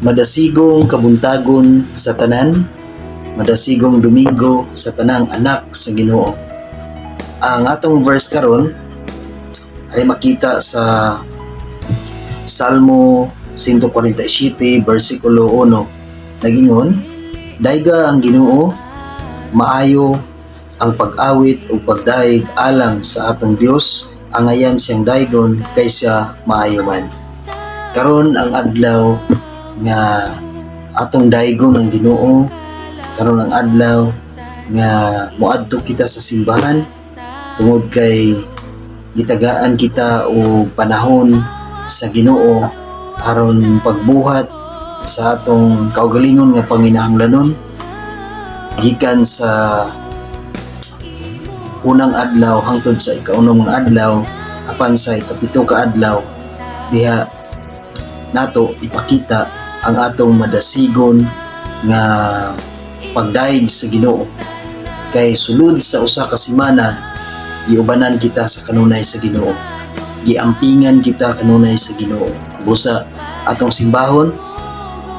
Madasigong kabuntagon sa tanan, madasigong Domingo sa tanang anak sa Ginoo. Ang atong verse karon ay makita sa Salmo 147 versikulo 1. Nagingon, dayga ang Ginoo, maayo ang pag-awit o pagdaig alang sa atong Dios, ang ayan siyang daygon kaysa maayo man. Karon ang adlaw nga atong daygon ang Ginoo, karon ang adlaw nga moadto kita sa simbahan tungod kay gitagaan kita og panahon sa Ginoo aron pagbuhat sa atong kaugalingon nga panginahanglanon gikan sa unang adlaw hangtod sa ikaunom nga adlaw apan sa ikapito ka adlaw diha nato ipakita ang atong madasigon nga pagdaig sa Ginoo. Kay sulod sa usa ka semana giubanan kita sa kanunay sa Ginoo, giampingan kita kanunay sa Ginoo. Busa atong simbahon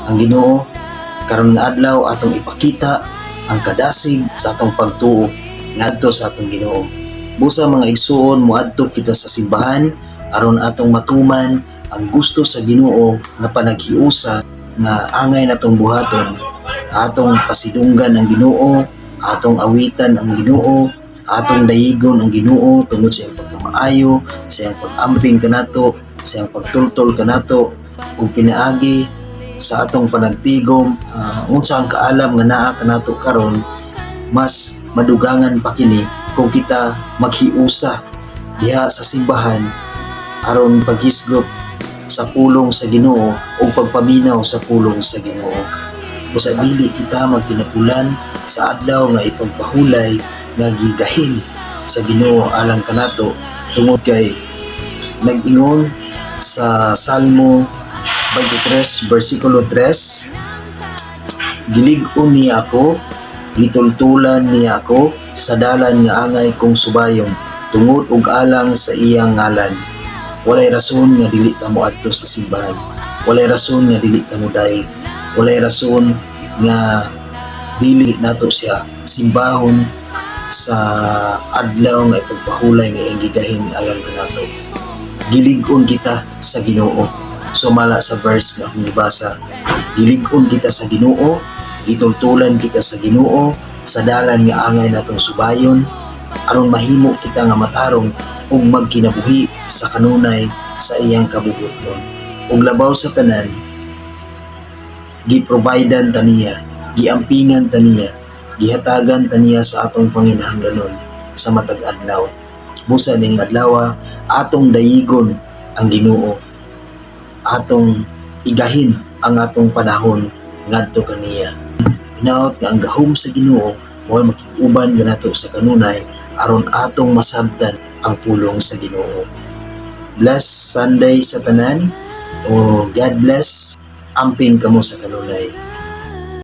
ang Ginoo karon nga adlaw atong ipakita ang kadasig sa atong pagtuo ngadto sa atong Ginoo. Busa mga igsuon moadto kita sa simbahan aron atong matuman ang gusto sa Ginoo nga panaghiusa nga angay natong buhaton, atong pasidunggan ang Ginoo, atong awitan ang Ginoo, atong dayigon ang Ginoo tungod sa iyang pagkamaayo, sa iyang pag-amping kanato, sa iyang pagtultol kanato ug pinaagi sa atong panagtigom unsa ang kaalam nga naa kanato karon, mas madugangan pa kini kung kita maghiusa diha sa simbahan aron paghisgot sa pulong sa Ginoo o pagpaminaw sa pulong sa Ginoo. Busa dili kita magtinapulan sa adlaw nga ipagpahulay nga gigahin sa Ginoo alang kanato tungod kay nag-ingon sa Salmo 23 versikulo 3, gilig-on niya ako, gitultulan niya ako sa dalan nga angay kong subayon tungod ug alang sa iyang ngalan. Walay rason nga dili ta moadto sa simbahan. Walay rason nga dili ta modaig. Walay rason nga dili nato siya simbahon sa adlaw nga ipagpahulay nga iyang gigahin alang kanato. Gilig-on kita sa Ginoo. Sumala sa verse nga akong gibasa. Gilig-on kita sa Ginoo, gitultulan kita sa Ginoo sa dalan nga angay natong subayon aron mahimo kita nga matarong ug magkinabuhi sa kanunay sa iyang kabubuton. Ug labaw sa tanan, giprovidean taniya, giampingan taniya, gihatagan taniya sa atong panginahanglanon sa matag adlaw. Busa ning adlaw atong dayigon ang Ginoo, atong igahin ang atong panahon ngadto kaniya. Hinaut nga ang gahom sa Ginoo mao makig-uban ganato sa kanunay aron atong masabtan ang pulong sa Ginoo. Bless Sunday sa tanan o God bless, amping kamo sa kanunay.